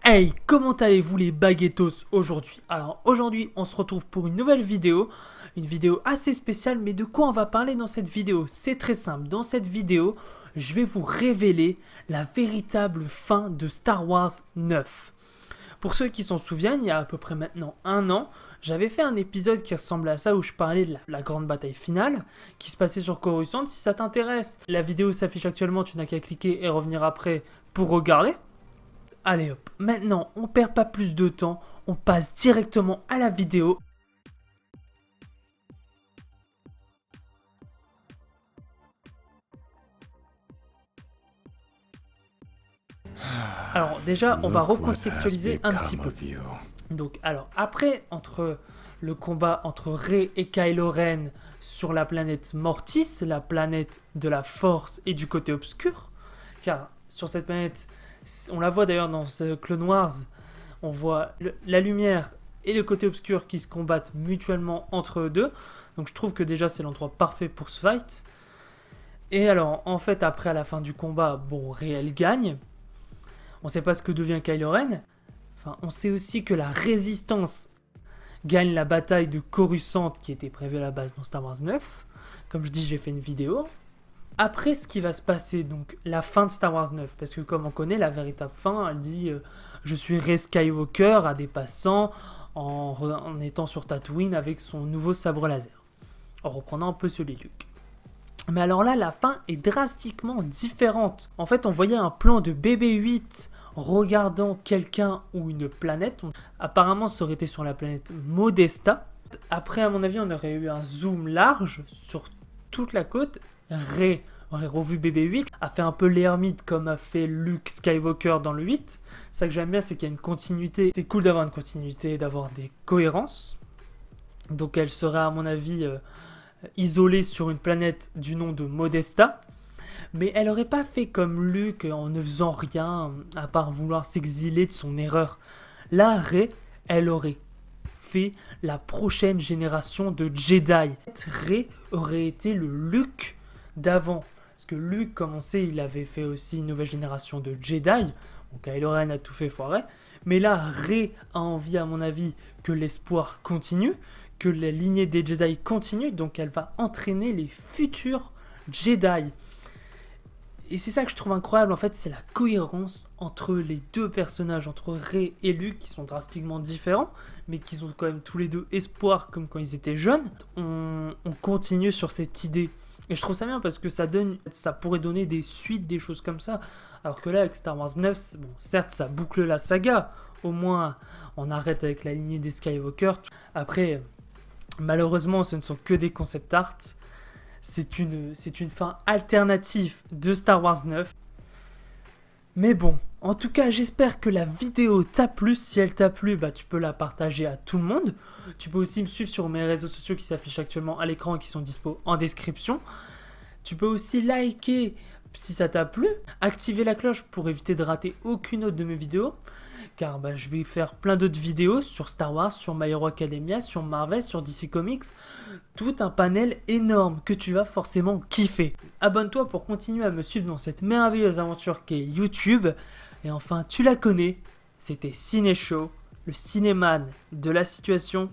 Hey, comment allez-vous les baguettos aujourd'hui? Alors aujourd'hui on se retrouve pour une nouvelle vidéo assez spéciale, mais de quoi on va parler dans cette vidéo? C'est très simple, dans cette vidéo je vais vous révéler la véritable fin de Star Wars 9. Pour ceux qui s'en souviennent, il y a à peu près maintenant un an, j'avais fait un épisode qui ressemblait à ça où je parlais de la grande bataille finale qui se passait sur Coruscant. Si ça t'intéresse, la vidéo s'affiche actuellement, tu n'as qu'à cliquer et revenir après pour regarder. Allez hop, maintenant on perd pas plus de temps, on passe directement à la vidéo. Alors déjà, on va recontextualiser un petit peu. Donc alors après, entre le combat entre Rey et Kylo Ren sur la planète Mortis, la planète de la Force et du côté obscur, car sur cette planète, on la voit d'ailleurs dans Clone Wars, on voit la lumière et le côté obscur qui se combattent mutuellement entre eux deux. Donc je trouve que déjà c'est l'endroit parfait pour ce fight. Et alors en fait après à la fin du combat, bon, Rey elle gagne. On sait pas ce que devient Kylo Ren. Enfin, on sait aussi que la résistance gagne la bataille de Coruscant qui était prévue à la base dans Star Wars 9. Comme je dis, j'ai fait une vidéo. Après, ce qui va se passer, donc la fin de Star Wars 9, parce que comme on connaît, la véritable fin, elle dit je suis Rey Skywalker à des passants en étant sur Tatooine avec son nouveau sabre laser, en reprenant un peu celui de Luke. Mais alors là, la fin est drastiquement différente. En fait, on voyait un plan de BB-8 regardant quelqu'un ou une planète. Apparemment, ça aurait été sur la planète Modesta. Après, à mon avis, on aurait eu un zoom large sur toute la côte. Rey aurait revu BB-8, a fait un peu l'ermite comme a fait Luke Skywalker dans le 8. Ça que j'aime bien, c'est qu'il y a une continuité. C'est cool d'avoir une continuité, d'avoir des cohérences. Donc elle serait, à mon avis, isolée sur une planète du nom de Modesta. Mais elle aurait pas fait comme Luke en ne faisant rien, à part vouloir s'exiler de son erreur. Là, Rey, elle aurait fait la prochaine génération de Jedi. Rey aurait été le Luke d'avant. Parce que Luke, comme on sait, il avait fait aussi une nouvelle génération de Jedi. Donc Kylo Ren a tout fait foirer. Mais là, Rey a envie, à mon avis, que l'espoir continue, que la lignée des Jedi continue. Donc elle va entraîner les futurs Jedi. Et c'est ça que je trouve incroyable, en fait, c'est la cohérence entre les deux personnages, entre Rey et Luke, qui sont drastiquement différents, mais qui ont quand même tous les deux espoir, comme quand ils étaient jeunes. On continue sur cette idée. Et je trouve ça bien parce que ça pourrait donner des suites, des choses comme ça. Alors que là, avec Star Wars 9, bon, certes, ça boucle la saga. Au moins, on arrête avec la lignée des Skywalker. Après, malheureusement, ce ne sont que des concept art. C'est une fin alternative de Star Wars 9. Mais bon, en tout cas, j'espère que la vidéo t'a plu. Si elle t'a plu, bah, tu peux la partager à tout le monde. Tu peux aussi me suivre sur mes réseaux sociaux qui s'affichent actuellement à l'écran et qui sont dispo en description. Tu peux aussi liker si ça t'a plu. Activer la cloche pour éviter de rater aucune autre de mes vidéos. Car bah, je vais faire plein d'autres vidéos sur Star Wars, sur My Hero Academia, sur Marvel, sur DC Comics. Tout un panel énorme que tu vas forcément kiffer. Abonne-toi pour continuer à me suivre dans cette merveilleuse aventure qu'est YouTube. Et enfin, tu la connais, c'était Ciné Show, le cinéman de la situation.